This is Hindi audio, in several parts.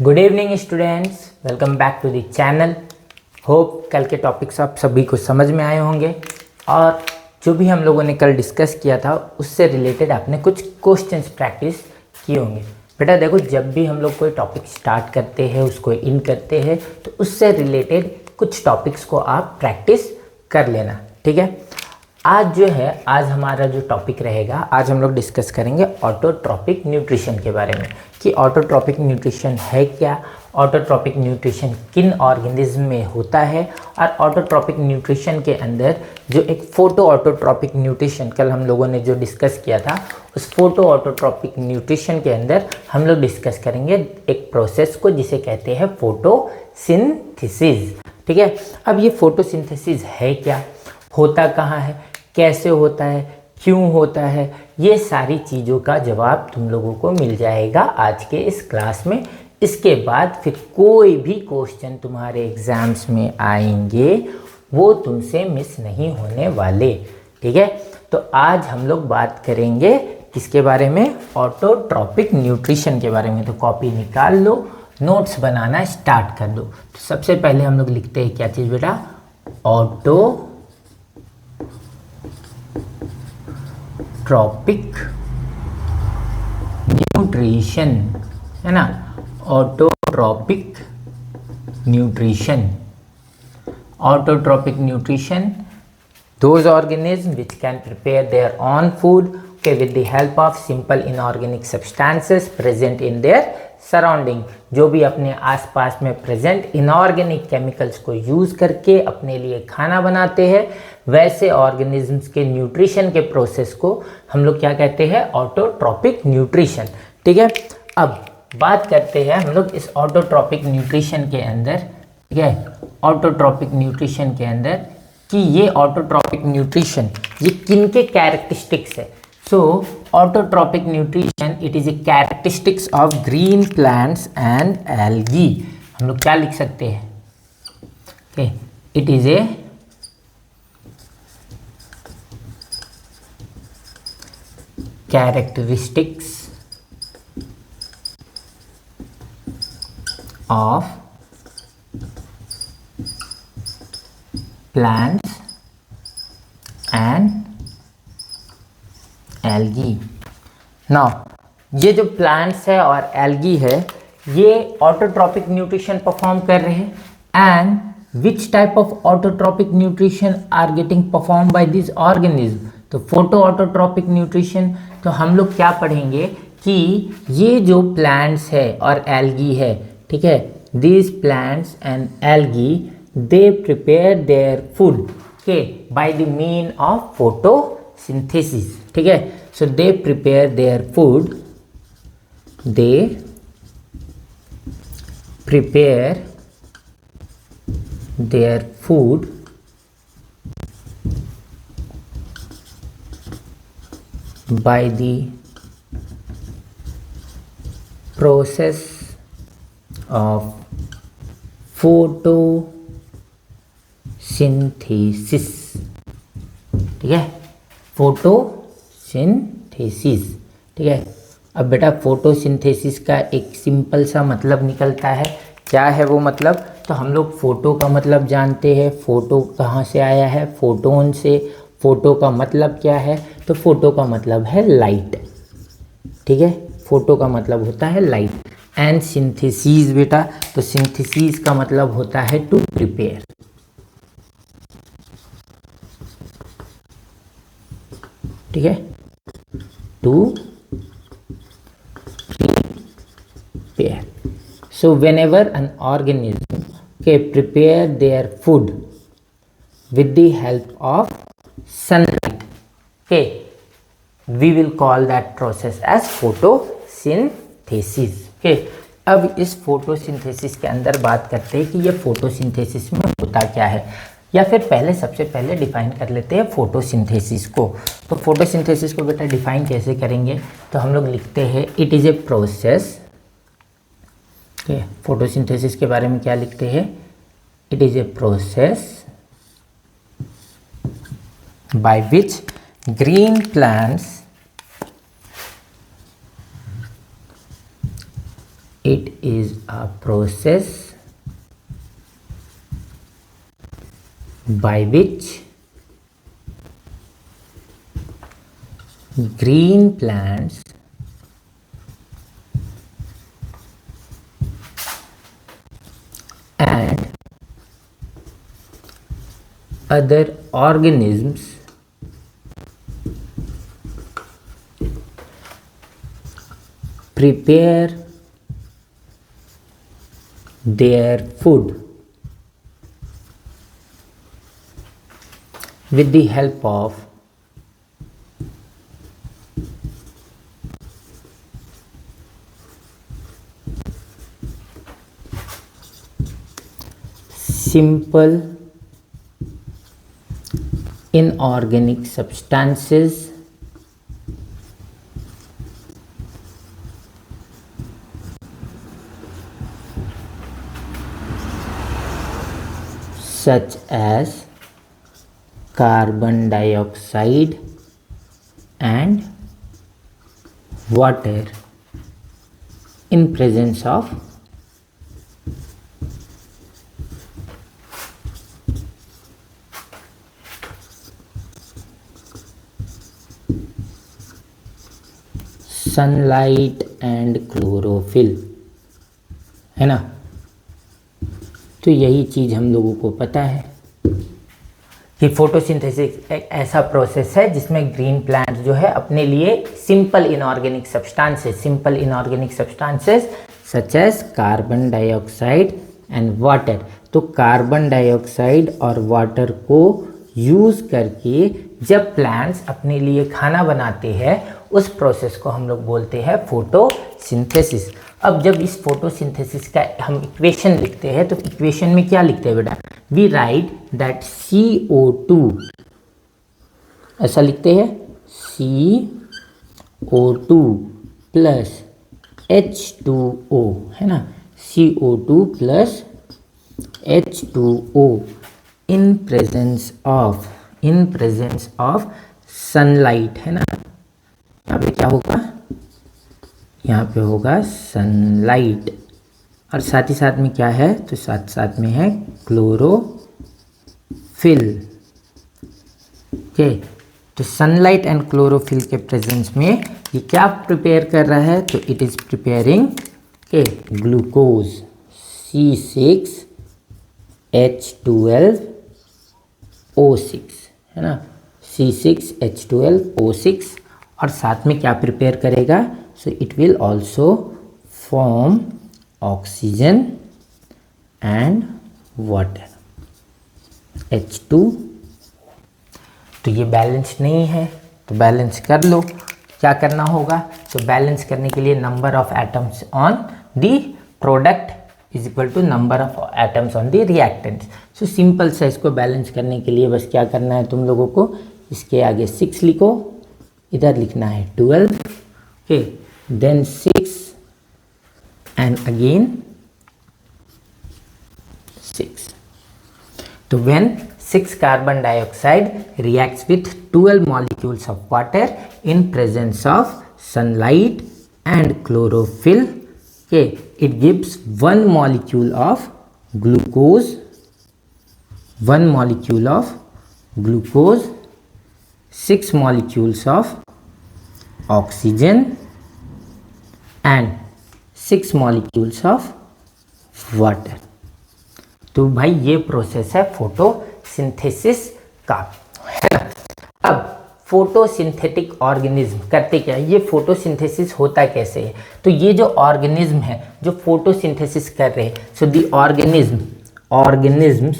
Good evening students, welcome back to the channel. Hope कल के टॉपिक्स आप सभी को समझ में आए होंगे और जो भी हम लोगों ने कल डिस्कस किया था उससे रिलेटेड आपने कुछ क्वेश्चंस प्रैक्टिस किए होंगे। बेटा देखो, जब भी हम लोग कोई टॉपिक स्टार्ट करते हैं, उसको इन करते हैं, तो उससे रिलेटेड कुछ टॉपिक्स को आप प्रैक्टिस कर लेना, ठीक है। आज हमारा जो टॉपिक रहेगा, आज हम लोग डिस्कस करेंगे ऑटोट्रॉपिक न्यूट्रिशन के बारे में कि ऑटोट्रॉपिक न्यूट्रिशन है क्या, ऑटोट्रॉपिक न्यूट्रिशन किन ऑर्गेनिज्म में होता है और ऑटोट्रॉपिक न्यूट्रिशन के अंदर जो एक फोटो ऑटोट्रॉपिक न्यूट्रिशन कल हम लोगों ने जो डिस्कस किया था, उस फोटो ऑटोट्रॉपिक न्यूट्रिशन के अंदर हम लोग डिस्कस करेंगे एक प्रोसेस को जिसे कहते हैं फोटोसिंथेसिस, ठीक है। अब ये फोटोसिंथेसिस है क्या, होता कहाँ है, कैसे होता है, क्यों होता है, ये सारी चीज़ों का जवाब तुम लोगों को मिल जाएगा आज के इस क्लास में। इसके बाद फिर कोई भी क्वेश्चन तुम्हारे एग्जाम्स में आएंगे वो तुमसे मिस नहीं होने वाले, ठीक है। तो आज हम लोग बात करेंगे किसके बारे में, ऑटोट्रॉपिक न्यूट्रिशन के बारे में। तो कॉपी निकाल लो, नोट्स बनाना स्टार्ट कर दो। तो सबसे पहले हम लोग लिखते हैं क्या चीज़ बेटा, ऑटोट्रॉपिक न्यूट्रिशन, है ना। Autotrophic nutrition, autotrophic nutrition, those organisms which can prepare their own food, okay, with the help of simple inorganic substances present in their surrounding। जो भी अपने आसपास में प्रेजेंट इनऑर्गेनिक केमिकल्स को यूज करके अपने लिए खाना बनाते हैं, वैसे ऑर्गेनिजम्स के न्यूट्रिशन के प्रोसेस को हम लोग क्या कहते हैं, ऑटोट्रॉपिक न्यूट्रिशन, ठीक है। अब बात करते हैं हम लोग इस ऑटोट्रॉपिक न्यूट्रिशन के अंदर, ठीक है, ऑटोट्रॉपिक न्यूट्रिशन के अंदर कि ये ऑटोट्रॉपिक न्यूट्रिशन ये किन के कैरेक्टरिस्टिक्स है। So autotrophic nutrition it is a characteristics of green plants and algae. हम लोग क्या लिख सकते हैं, okay, it is a characteristics of plants and algae। Now ये जो प्लांट्स है और एल्गी है ये ऑटोट्रॉपिक न्यूट्रिशन परफॉर्म कर रहे हैं। And which type of autotrophic nutrition are getting perform by this organism, तो फोटो ऑटोट्रॉपिक न्यूट्रिशन। तो हम लोग क्या पढ़ेंगे कि ये जो प्लांट्स है और एल्गी है, ठीक है, these plants and algae they prepare their food, okay, by the mean of photosynthesis, ठीक है। so they prepare their food by the process of photosynthesis, ठीक है, फोटोसिंथेसिस, ठीक है। अब बेटा फोटोसिंथेसिस का एक सिंपल सा मतलब निकलता है, क्या है वो मतलब, तो हम लोग फोटो का मतलब जानते हैं, फोटो कहाँ से आया है, फोटोन से। फोटो का मतलब क्या है, तो फोटो का मतलब है लाइट, ठीक है, फोटो का मतलब होता है लाइट। एंड सिंथेसिस बेटा, तो सिंथेसिस का मतलब होता है टू प्रिपेयर, ठीक है, to prepare. So whenever an organism के prepare their food with the help of sunlight, okay, we will call that process as photosynthesis, okay। अब इस फोटोसिंथेसिस के अंदर बात करते हैं कि ये फोटोसिंथेसिस में होता क्या है, या फिर पहले सबसे पहले डिफाइन कर लेते हैं फोटोसिंथेसिस को। तो फोटोसिंथेसिस को बेटा डिफाइन कैसे करेंगे, तो हम लोग लिखते हैं it is a process, okay, photosynthesis के बारे में क्या लिखते हैं, it is a process by which green plants It is a process by which green plants and other organisms prepare their food with the help of simple inorganic substances such as carbon dioxide and water in presence of sunlight and chlorophyll, है ना। तो यही चीज़ हम लोगों को पता है कि फोटोसिंथेसिस एक ऐसा प्रोसेस है जिसमें ग्रीन प्लांट जो है अपने लिए simple inorganic substances such as carbon dioxide and water. तो कार्बन डाइऑक्साइड और वाटर को यूज़ करके जब प्लांट्स अपने लिए खाना बनाते हैं उस प्रोसेस को हम लोग बोलते हैं फोटोसिंथेसिस। अब जब इस फोटोसिंथेसिस का हम इक्वेशन लिखते हैं तो इक्वेशन में क्या लिखते हैं बेटा, वी राइट दैट CO2, ऐसा लिखते हैं CO2 प्लस H2O, है ना, CO2 plus H2O in presence of sunlight, है ना। यहाँ पे क्या होगा, यहाँ पे होगा सनलाइट और साथ ही साथ में क्या है, तो साथ में है क्लोरोफिल। ओके, तो सनलाइट एंड क्लोरोफिल के प्रेजेंस में ये क्या प्रिपेयर कर रहा है, तो it is preparing glucose C6H12O6, है ना, C6H12O6 और साथ में क्या प्रिपेयर करेगा, so it will also form oxygen and water H2। तो ये बैलेंस नहीं है तो बैलेंस कर लो। क्या करना होगा, तो बैलेंस करने के लिए number of atoms on the product is equal to number of atoms on the reactant. So simple सा इसको बैलेंस करने के लिए बस क्या करना है तुम लोगों को, इसके आगे 6 लिखो, इधर लिखना है 12, ओके, देन 6 एंड अगेन 6। तो when 6 carbon dioxide reacts with 12 molecules of water in presence of sunlight and chlorophyll, okay, it gives 1 molecule of glucose, 6 molecules of oxygen and 6 molecules of water। तो भाई ये प्रोसेस है फोटोसिंथेसिस का, है ना। अब फोटोसिंथेटिक ऑर्गेनिज्म करते क्या है, ये फोटोसिंथेसिस होता कैसे है, तो ये जो ऑर्गेनिज्म है जो फोटोसिंथेसिस कर रहे हैं, so the organisms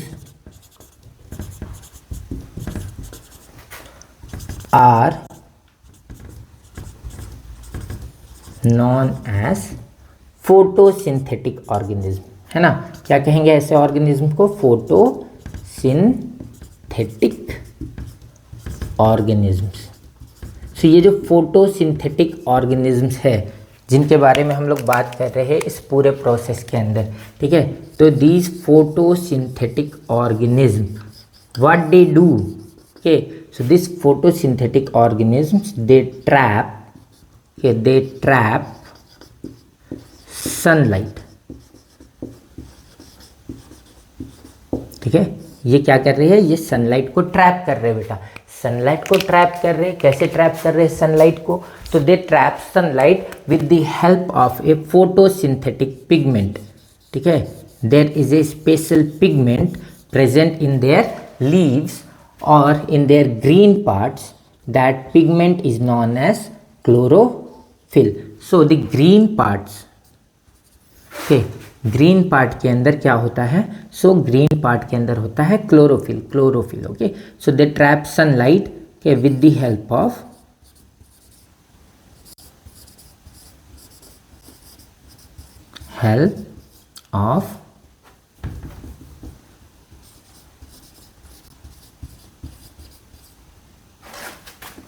are known as photosynthetic organism, है ना। क्या कहेंगे ऐसे ऑर्गेनिज्म को, फोटोसिंथेटिक ऑर्गेनिज्म्स। सो ये जो फोटोसिंथेटिक ऑर्गेनिज्म्स है जिनके बारे में हम लोग बात कर रहे हैं इस पूरे प्रोसेस के अंदर, ठीक है, तो these photosynthetic organism what they do, okay, so this photosynthetic organisms they trap sunlight. ठीक है, ये क्या कर रही है, ये सनलाइट को ट्रैप कर रहे हैं बेटा, सनलाइट को ट्रैप कर रहे हैं। कैसे ट्रैप कर रहे हैं सनलाइट को, तो they trap sunlight with the help of a photosynthetic pigment. ठीक है, there is a special pigment present in their leaves और in their green parts, that pigment is known as chlorophyll. So the green parts, okay, green part के अंदर क्या होता है, सो ग्रीन पार्ट के अंदर होता है क्लोरोफिल, क्लोरोफिल। ओके, सो दे ट्रैप सनलाइट के with the help of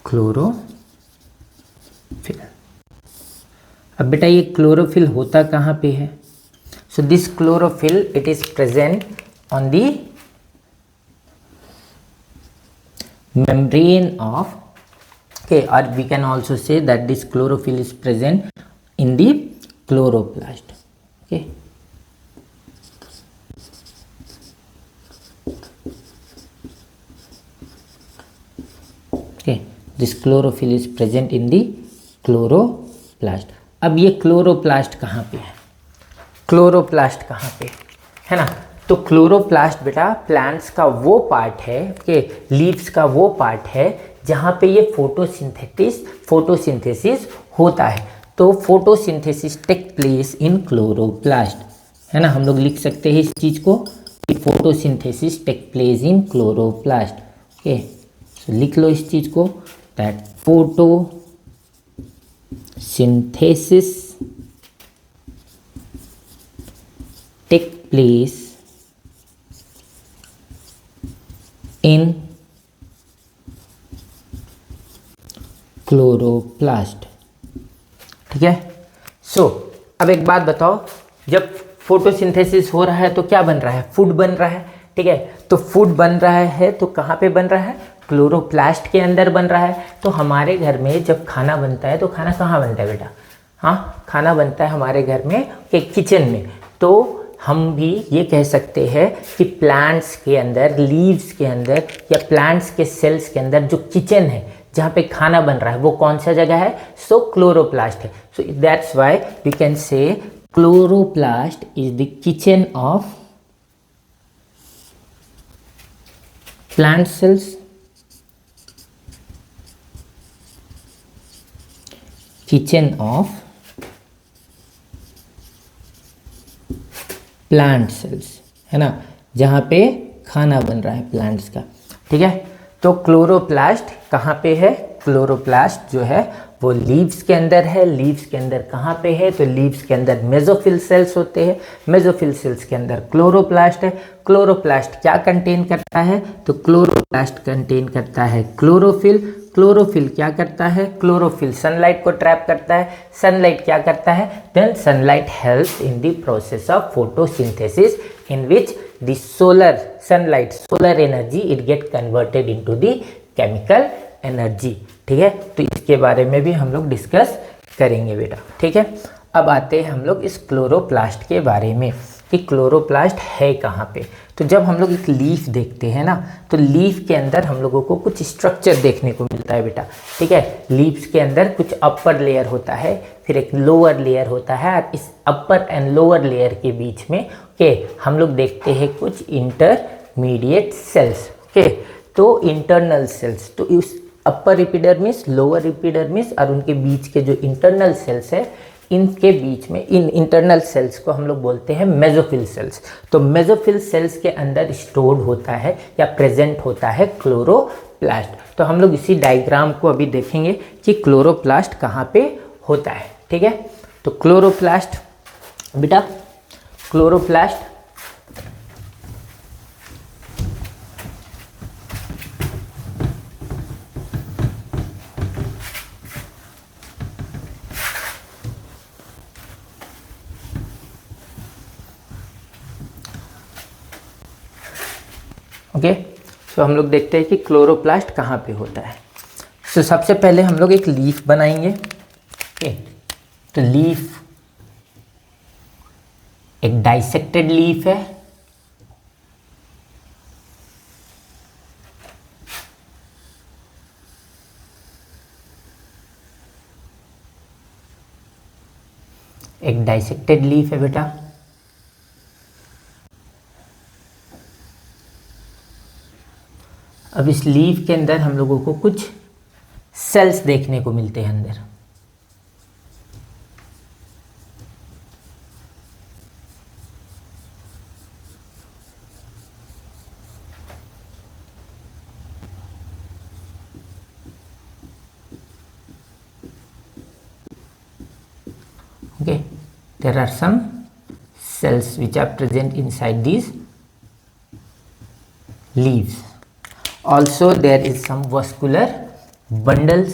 chlorophyll. अब बेटा ये क्लोरोफिल होता कहाँ पे है, so this chlorophyll it is present on the membrane of, okay, or we can also say that this chlorophyll is present in the chloroplast. Okay, okay, this chlorophyll is present in the chloroplast. अब ये क्लोरोप्लास्ट कहाँ पे है, क्लोरोप्लास्ट कहाँ पे है ना, तो क्लोरोप्लास्ट बेटा प्लांट्स का वो पार्ट है, के लीव्स का वो पार्ट है जहाँ पे ये फोटोसिंथेसिस होता है। तो photosynthesis take place in chloroplast, है ना, हम लोग लिख सकते हैं इस चीज़ को कि photosynthesis take place in chloroplast. Okay, so लिख लो इस चीज़ को, that photosynthesis take place in chloroplast. ठीक है, सो अब एक बात बताओ, जब फोटोसिंथेसिस हो रहा है तो क्या बन रहा है, फूड बन रहा है। ठीक है, तो फूड बन रहा है तो कहाँ पे बन रहा है, क्लोरोप्लास्ट के अंदर बन रहा है। तो हमारे घर में जब खाना बनता है तो खाना कहाँ बनता है बेटा, हाँ, खाना बनता है हमारे घर में किचन में। तो हम भी ये कह सकते हैं कि प्लांट्स के अंदर, लीव्स के अंदर या प्लांट्स के सेल्स के अंदर जो किचन है जहाँ पे खाना बन रहा है वो कौन सा जगह है, सो क्लोरोप्लास्ट है। So that's why we can say chloroplast is the kitchen of plant cells, kitchen of plant cells, है ना, जहाँ पे खाना बन रहा है प्लांट्स का। ठीक है, तो क्लोरोप्लास्ट कहाँ पे है, क्लोरोप्लास्ट जो है वो लीव्स के अंदर है। लीव्स के अंदर कहाँ पे है, तो लीव्स के अंदर मेसोफिल सेल्स होते हैं, मेसोफिल सेल्स के अंदर क्लोरोप्लास्ट है। क्लोरोप्लास्ट क्या कंटेन करता है, तो क्लोरोप्लास्ट कंटेन करता है क्लोरोफिल। क्लोरोफिल क्या करता है, क्लोरोफिल सनलाइट को ट्रैप करता है। सनलाइट क्या करता है, then sunlight helps in the process of photosynthesis in which the solar sunlight, solar energy it get converted into the chemical energy. ठीक है, तो इसके बारे में भी हम लोग डिस्कस करेंगे बेटा। ठीक है, अब आते हैं हम लोग इस क्लोरोप्लास्ट के बारे में कि क्लोरोप्लास्ट है कहाँ पे। तो जब हम लोग एक लीफ देखते हैं ना, तो लीफ के अंदर हम लोगों को कुछ स्ट्रक्चर देखने को मिलता है बेटा। ठीक है, लीव्स के अंदर कुछ अपर लेयर होता है, फिर एक लोअर लेयर होता है, और इस अपर एंड लोअर लेयर के बीच में हम लोग देखते हैं कुछ इंटरमीडिएट सेल्स। ओके, तो इंटरनल सेल्स, तो इस अपर एपिडर्मिस, लोअर एपिडर्मिस और उनके बीच के जो इंटरनल सेल्स है, इनके बीच में इन इंटरनल सेल्स को हम लोग बोलते हैं मेसोफिल सेल्स। तो मेसोफिल सेल्स के अंदर स्टोर्ड होता है या प्रेजेंट होता है क्लोरोप्लास्ट। तो हम लोग इसी डायग्राम को अभी देखेंगे कि क्लोरोप्लास्ट कहाँ पे होता है। ठीक है, तो क्लोरोप्लास्ट बेटा, क्लोरोप्लास्ट ओके, सो हम लोग देखते हैं कि क्लोरोप्लास्ट कहाँ पे होता है। सो सबसे पहले हम लोग एक लीफ बनाएंगे। ओके, तो लीफ एक डाइसेक्टेड लीफ है, एक डाइसेक्टेड लीफ है बेटा। अब इस लीफ के अंदर हम लोगों को कुछ सेल्स देखने को मिलते हैं अंदर। Okay, there are some cells which are present inside these leaves. Also there is some vascular bundles.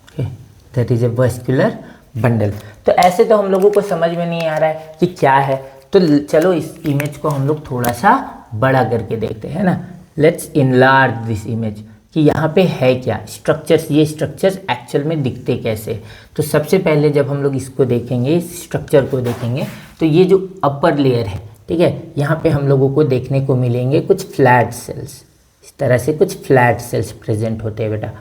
Okay, that is a vascular bundle. तो ऐसे तो हम लोगों को समझ में नहीं आ रहा है कि क्या है, तो चलो इस इमेज को हम लोग थोड़ा सा बड़ा करके देखते हैं ना। लेट्स इनलार्ज दिस इमेज कि यहाँ पे है क्या स्ट्रक्चर्स, ये स्ट्रक्चर्स एक्चुअल में दिखते कैसे। तो सबसे पहले जब हम लोग इसको देखेंगे, इस स्ट्रक्चर को देखेंगे, तो ये जो अपर लेयर है, ठीक है, यहाँ पे हम लोगों को देखने को मिलेंगे कुछ फ्लैट सेल्स। इस तरह से कुछ फ्लैट सेल्स प्रेजेंट होते हैं बेटा।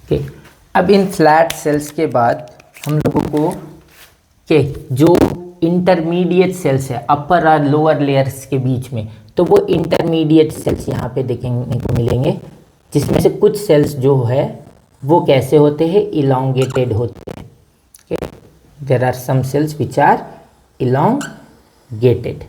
ठीक है, अब इन फ्लैट सेल्स के बाद हम लोगों को के जो इंटरमीडिएट सेल्स है अपर और लोअर लेयर्स के बीच में, तो वो इंटरमीडिएट सेल्स यहाँ पे देखने को मिलेंगे, जिसमें से कुछ सेल्स जो है वो कैसे होते हैं, इलोंगेटेड होते हैं। There are some cells which are elongated.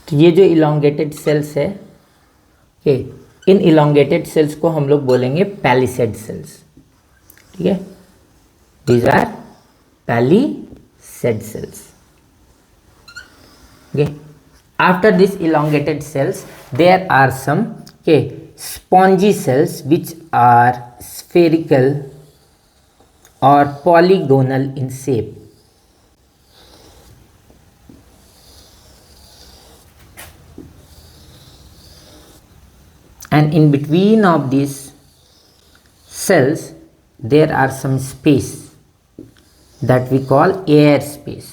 तो ये जो इलोंगेटेड सेल्स है, इन इलोंगेटेड सेल्स को हम लोग बोलेंगे पैलिसेड सेल्स। ठीक है, these are palisade cells. Okay, after this elongated cells there are some spongy cells which are spherical और polygonal in shape. And in between of these cells there are some space that we call air space.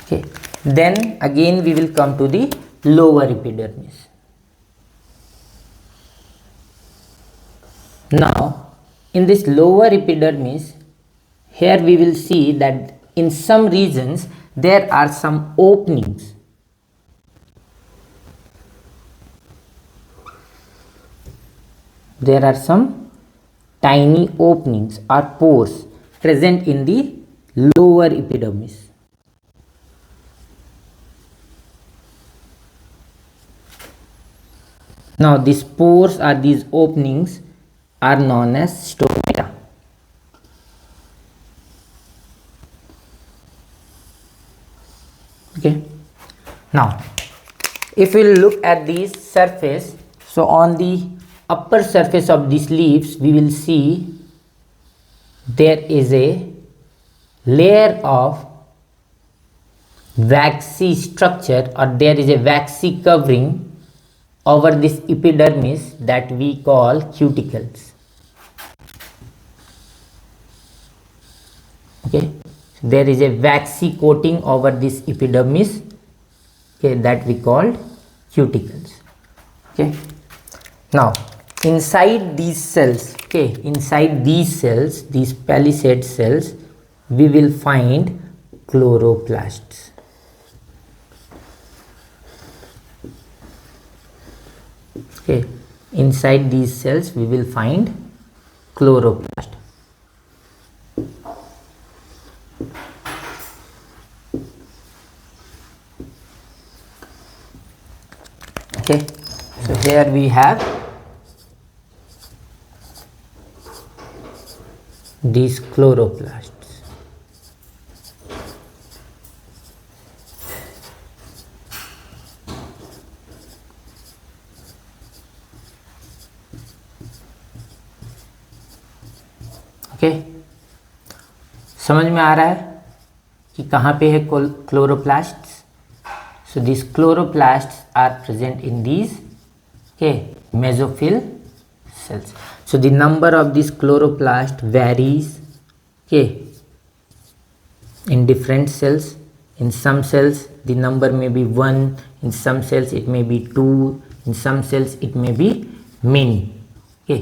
Okay, then again we will come to the lower epidermis. Now in this lower epidermis, here we will see that in some regions there are some openings. There are some tiny openings or pores present in the lower epidermis. Now these pores or these openings are known as stomata. Okay, now if we look at this surface, so on the upper surface of these leaves we will see there is a layer of waxy structure, or there is a waxy covering over this epidermis that we call cuticles. Okay, so there is a waxy coating over this epidermis, okay, that we called cuticles. Okay, now inside these cells, okay, inside these cells, these palisade cells, we will find chloroplasts. Okay, inside these cells we will find chloroplast. Okay, so here we have these chloroplasts. Okay, समझ में आ रहा है कि कहाँ पे है chloroplasts. So these chloroplasts are present in these, okay, mesophyll cells. So the number of these chloroplasts varies, okay, in different cells. In some cells the number may be 1, in some cells it may be 2, in some cells it may be many. Okay,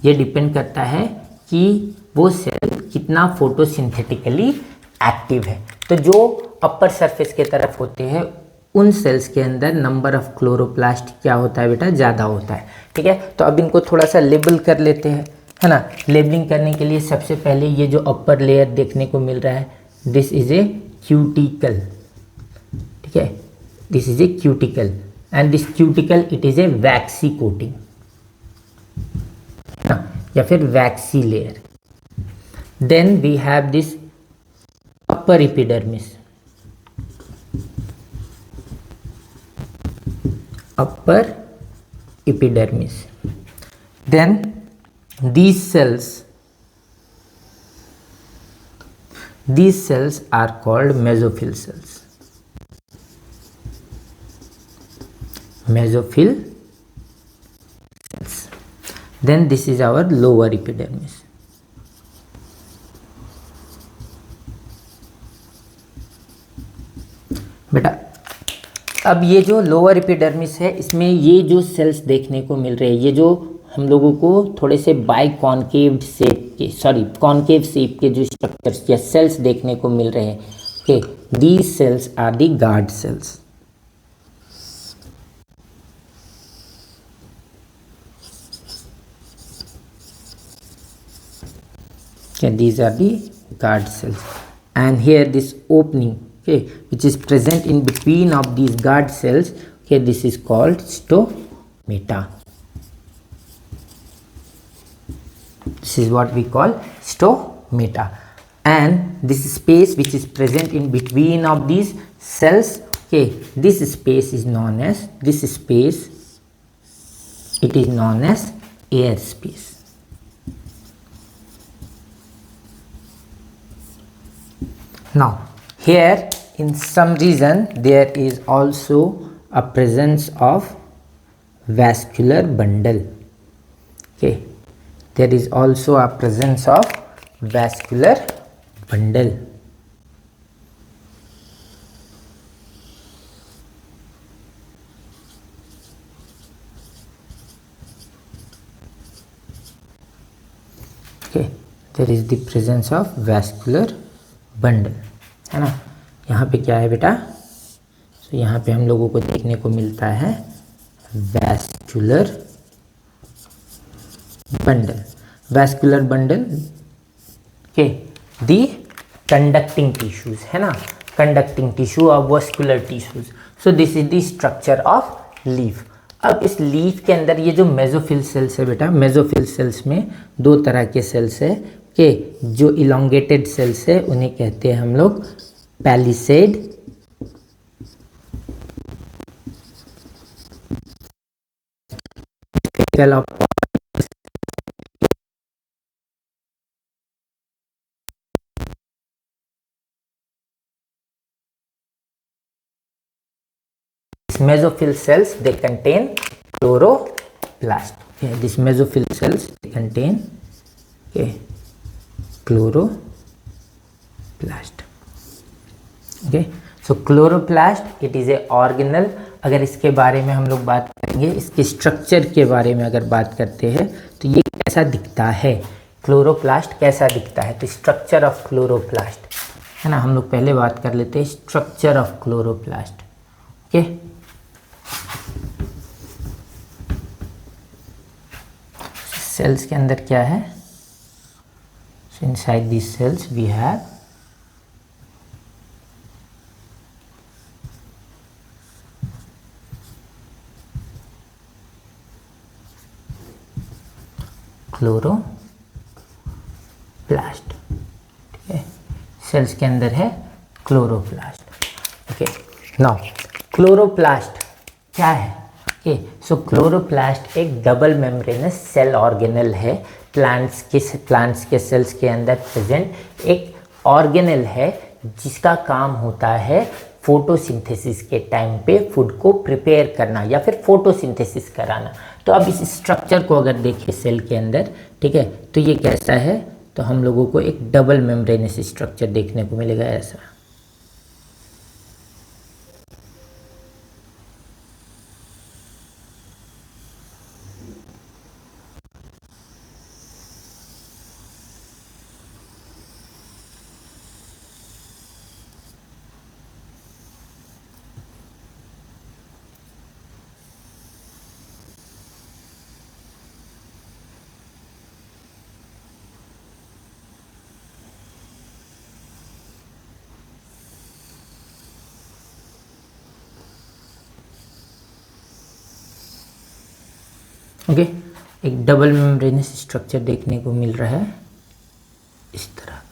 ये डिपेंड करता है कि वो सेल कितना फोटोसिंथेटिकली एक्टिव है. तो जो अपर सरफेस के तरफ होते हैं उन सेल्स के अंदर नंबर ऑफ क्लोरोप्लास्ट क्या होता है बेटा, ज़्यादा होता है. ठीक है, तो अब इनको थोड़ा सा लेबल कर लेते हैं, है ना. लेबलिंग करने के लिए सबसे पहले ये जो अपर लेयर देखने को मिल रहा है, दिस इज ए क्यूटिकल. ठीक है, this is a cuticle and this cuticle it is a waxy coating, है ना, या फिर waxy layer. Then we have this upper epidermis. upper epidermis. Then these cells are called mesophyll cells. Mesophyll cells. Then this is our lower epidermis. बेटा अब ये जो लोअर एपिडर्मिस है इसमें ये जो सेल्स देखने को मिल रहे हैं, ये जो हम लोगों को थोड़े से कॉन्केव शेप के जो स्ट्रक्चर्स या सेल्स देखने को मिल रहे हैं, okay, these cells are the guard cells. Okay, these are the guard cells, and here this opening, okay, which is present in between of these guard cells, okay, this is called stomata. This is what we call stomata, and this space which is present in between of these cells, okay, this space is known as air space. Now here in some reason there is also a presence of vascular bundle. Okay, there is also a presence of vascular bundle. Okay, there is the presence of vascular bundle, है ना. यहाँ पे क्या है बेटा, तो यहाँ पे हम लोगों को देखने को मिलता है वैस्कुलर बंडल. वैस्कुलर बंडल के दी कंडक्टिंग टिश्यूज, है ना, कंडक्टिंग टिश्यू और vascular tissues. So this is the structure of leaf. अब इस लीफ के अंदर ये जो मेसोफिल सेल्स है बेटा, मेसोफिल सेल्स में दो तरह के सेल्स है के, जो इलोंगेटेड सेल्स है उन्हें कहते हैं हम लोग palisade mesophyll cells, they contain chloroplast. Okay, these mesophyll cells they contain, okay, chloroplast. Okay, so chloroplast it is a organelle अगर इसके बारे में हम लोग बात करेंगे, इसके स्ट्रक्चर के बारे में अगर बात करते हैं तो ये कैसा दिखता है, क्लोरोप्लास्ट कैसा दिखता है। तो स्ट्रक्चर ऑफ क्लोरोप्लास्ट है ना, हम लोग पहले बात कर लेते हैं structure of chloroplast. Okay, cells के अंदर क्या है, so inside this cells we have chloroplast. ठीक है, सेल्स के अंदर है क्लोरोप्लास्ट। ओके, नाउ क्लोरोप्लास्ट क्या है। ओके, सो क्लोरोप्लास्ट एक डबल मेम्ब्रेनस सेल ऑर्गेनल है। प्लांट्स के सेल्स के अंदर प्रेजेंट एक ऑर्गेनल है जिसका काम होता है फोटोसिंथेसिस के टाइम पे फूड को प्रिपेयर करना या फिर फोटोसिंथेसिस कराना। तो अब इस स्ट्रक्चर को अगर देखें सेल के अंदर, ठीक है, तो ये कैसा है, तो हम लोगों को एक डबल मेम्ब्रेनस स्ट्रक्चर देखने को मिलेगा ऐसा। ओके, एक डबल मेम्ब्रेनस स्ट्रक्चर देखने को मिल रहा है इस तरह का।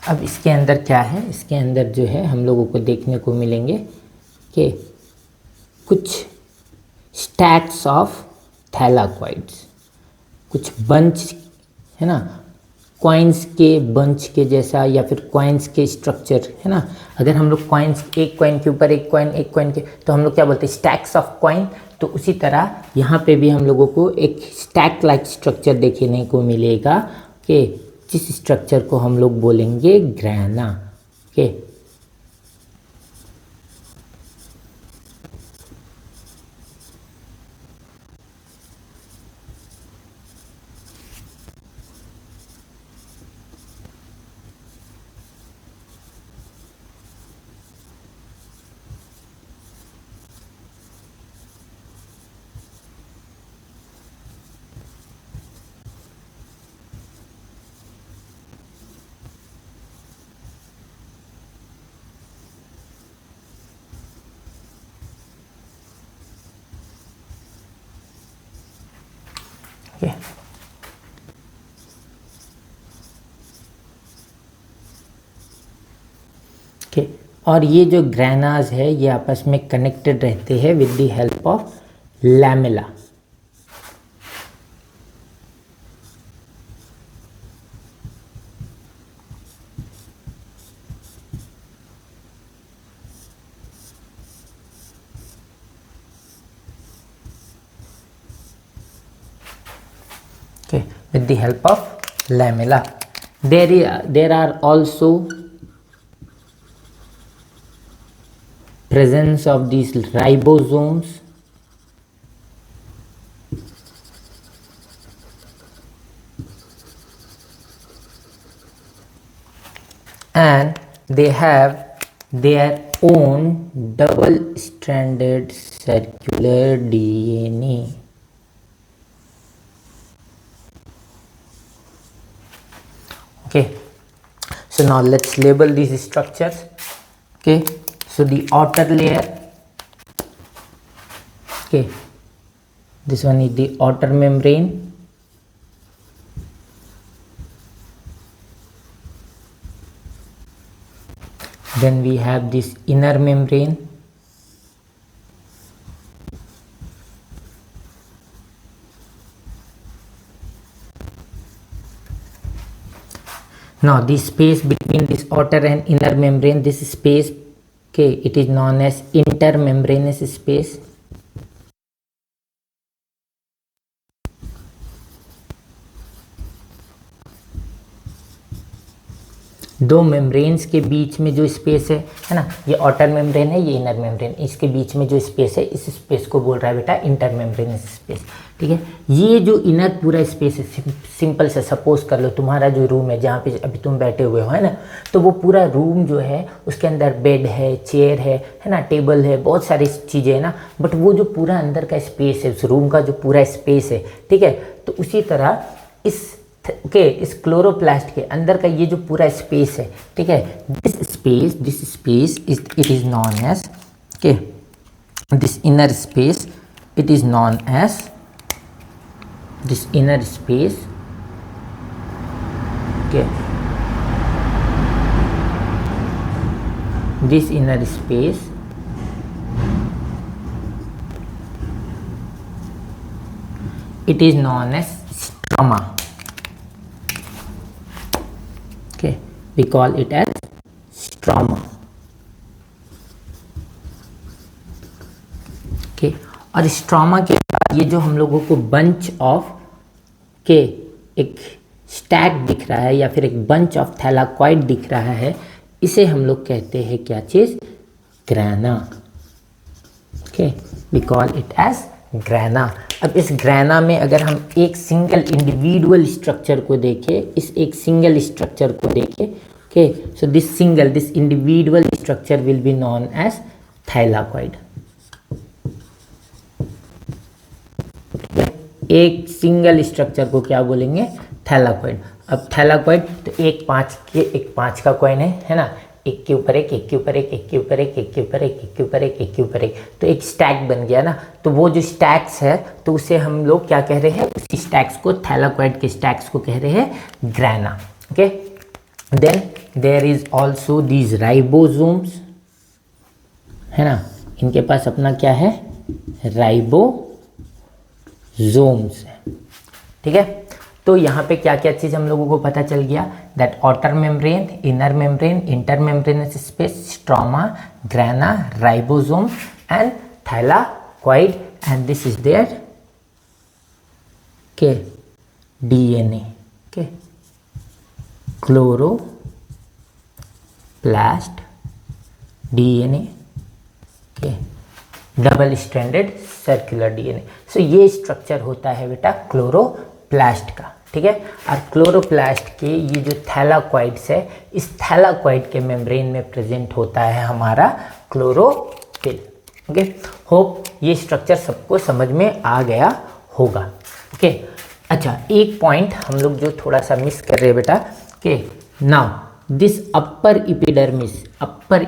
अब इसके अंदर क्या है, इसके अंदर जो है हम लोगों को देखने को मिलेंगे कि कुछ स्टैक्स ऑफ थैलाकॉइड्स, कुछ बंच है ना, कॉइन्स के बंच के जैसा या फिर कॉइन्स के स्ट्रक्चर है ना। अगर हम लोग कॉइन्स, एक कॉइन के ऊपर एक कॉइन के, तो हम लोग क्या बोलते हैं, स्टैक्स ऑफ कॉइन। तो उसी तरह यहाँ पे भी हम लोगों को एक स्टैक लाइक स्ट्रक्चर देखने को मिलेगा कि जिस स्ट्रक्चर को हम लोग बोलेंगे ग्रैना। Okay, okay, okay. और ये जो ग्रैनाज है ये आपस में कनेक्टेड रहते हैं with the help of lamella. Okay, with the help of lamella. There are also presence of these ribosomes and they have their own double-stranded circular DNA. Okay, so now let's label these structures. Okay, so the outer layer, okay, this one is the outer membrane. Then we have this inner membrane. Now the space between this outer and inner membrane, this space, okay, it is known as intermembranous space. दो मेम्ब्रेन्स के बीच में जो स्पेस है ना, ये आउटर मेम्ब्रेन है, ये इनर मेम्ब्रेन, इसके बीच में जो स्पेस है, इस स्पेस को बोल रहा है बेटा इंटर मेम्ब्रेनस स्पेस। ठीक है, ये जो इनर पूरा स्पेस है, सिंपल से सपोज कर लो तुम्हारा जो रूम है जहाँ पे अभी तुम बैठे हुए हो, है ना, तो वो पूरा रूम जो है उसके अंदर बेड है, चेयर है ना, टेबल है, बहुत सारी चीज़ें हैं ना, बट वो जो पूरा अंदर का स्पेस है, उस रूम का जो पूरा स्पेस है, ठीक है, तो उसी तरह इस क्लोरोप्लास्ट के अंदर का ये जो पूरा स्पेस है, ठीक है, this space it is known as, okay, this inner space it is known as, this inner space, okay, this inner space it is known as stroma. Okay, we call it as stroma. Okay, और स्ट्रोमा के बाद ये जो हम लोगों को बंच ऑफ के एक स्टैक दिख रहा है या फिर एक बंच ऑफ थैलाकॉइड दिख रहा है, इसे हम लोग कहते हैं क्या चीज़? Grana. Okay, we call it as grana. अब इस ग्रैना में अगर हम एक सिंगल इंडिविजुअल स्ट्रक्चर को देखें, इस एक सिंगल स्ट्रक्चर को देखें, okay, so this individual structure will be known as thylakoid. एक सिंगल स्ट्रक्चर को क्या बोलेंगे? थैलाकॉइड। अब थैलाकॉइड तो एक पाँच का कॉइन है ना, एक के ऊपर एक, एक के ऊपर एक, एक के ऊपर एक, एक के ऊपर एक, एक के ऊपर एक, एक के ऊपर एक, तो एक स्टैक बन गया ना। तो वो जो स्टैक्स है तो उसे हम लोग क्या कह रहे हैं? उसी स्टैक्स को, थैलाकॉइड के स्टैक्स को कह रहे हैं grana. Okay, then there is also these ribosomes, है ना, इनके पास अपना क्या है? राइबोसोम्स है। ठीक है, तो यहाँ पे क्या क्या चीज़ हम लोगों को पता चल गया? That outer membrane, inner membrane, inter membranous space, stroma, grana, ribosome and thylakoid, and this is their के डीएनए, के क्लोरोप्लास्ट डीएनए, के डबल स्ट्रैंडेड सर्कुलर डीएनए। सो ये स्ट्रक्चर होता है बेटा क्लोरोप्लास्ट का। ठीक है, और क्लोरोप्लास्ट के ये जो थैलाकॉइड्स है, इस थैलाकॉइड के मेम्ब्रेन में प्रेजेंट होता है हमारा क्लोरोफिल। ओके, होप ये स्ट्रक्चर सबको समझ में आ गया होगा। ओके, अच्छा, एक पॉइंट हम लोग जो थोड़ा सा मिस कर रहे हैं बेटा, के now this upper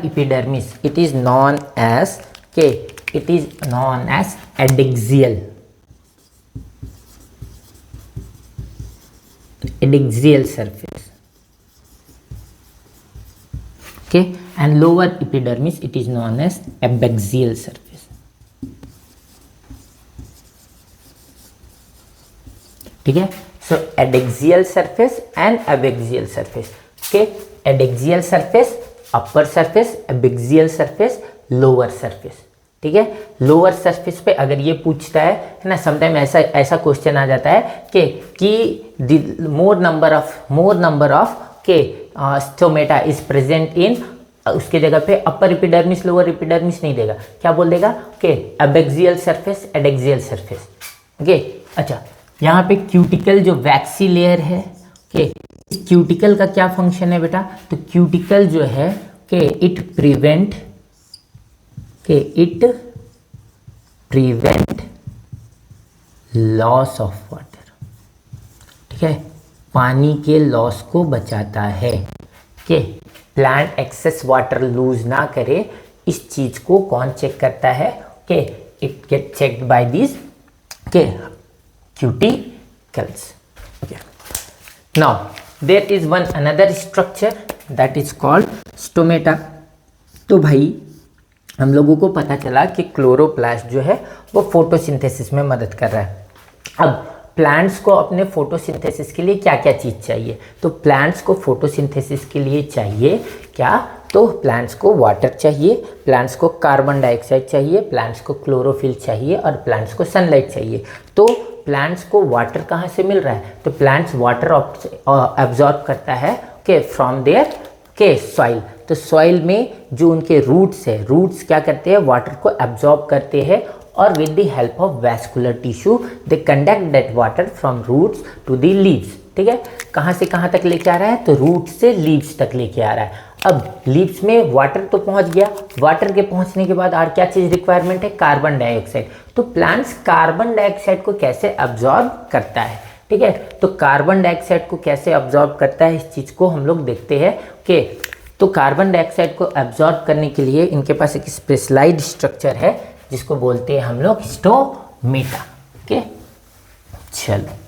epidermis it is known as, के it is known as adaxial surface, okay, and lower epidermis it is known as abaxial surface. ठीक है, so adexial surface and abaxial surface, okay, adexial surface upper surface, abaxial surface lower surface। ठीक है, लोअर सरफेस पे अगर ये पूछता है ना, समटाइम ऐसा क्वेश्चन आ जाता है कि मोर नंबर ऑफ के स्टोमेटा इज प्रेजेंट इन, उसके जगह पे अपर एपिडर्मिस लोअर एपिडर्मिस नहीं देगा, क्या बोल देगा? के abaxial surface, adaxial surface. Okay, अच्छा, यहाँ पे क्यूटिकल जो वैक्सी लेयर है, के इस क्यूटिकल का क्या फंक्शन है बेटा? तो क्यूटिकल जो है के it prevent loss of water. ठीक है, पानी के लॉस को बचाता है, कि प्लांट एक्सेस वाटर लूज ना करे, इस चीज को कौन चेक करता है? कि it get checked by this के cuticles. Now there is one another structure that is called stomata. तो भाई हम लोगों को पता चला कि क्लोरोप्लास्ट जो है वो फोटोसिंथेसिस में मदद कर रहा है। अब प्लांट्स को अपने फोटोसिंथेसिस के लिए क्या क्या चीज़ चाहिए? तो प्लांट्स को फोटोसिंथेसिस के लिए चाहिए क्या? तो प्लांट्स को वाटर चाहिए, प्लांट्स को कार्बन डाइऑक्साइड चाहिए, प्लांट्स को क्लोरोफिल चाहिए और प्लांट्स को सनलाइट चाहिए। तो प्लांट्स को वाटर कहाँ से मिल रहा है? तो प्लांट्स वाटर एब्जॉर्ब करता है के फ्रॉम देयर के सॉइल। तो सॉइल में जो उनके रूट्स है, रूट्स क्या करते हैं? वाटर को एब्जॉर्ब करते हैं और with the help of vascular tissue they conduct that water from roots to the leaves. ठीक है, कहाँ से कहाँ तक लेके आ रहा है? तो रूट से लीव्स तक लेके आ रहा है। अब लीव्स में वाटर तो पहुंच गया, वाटर के पहुंचने के बाद और क्या चीज़ रिक्वायरमेंट है? Carbon dioxide. तो प्लांट्स कार्बन डाइऑक्साइड को कैसे अब्जॉर्ब करता है? ठीक है, तो कार्बन डाइऑक्साइड को कैसे अब्जॉर्ब करता है, इस चीज़ को हम लोग देखते हैं कि तो कार्बन डाइऑक्साइड को अब्जॉर्ब करने के लिए इनके पास एक स्पेशलाइज्ड स्ट्रक्चर है जिसको बोलते हैं हम लोग स्टोमेटा। ओके, चलो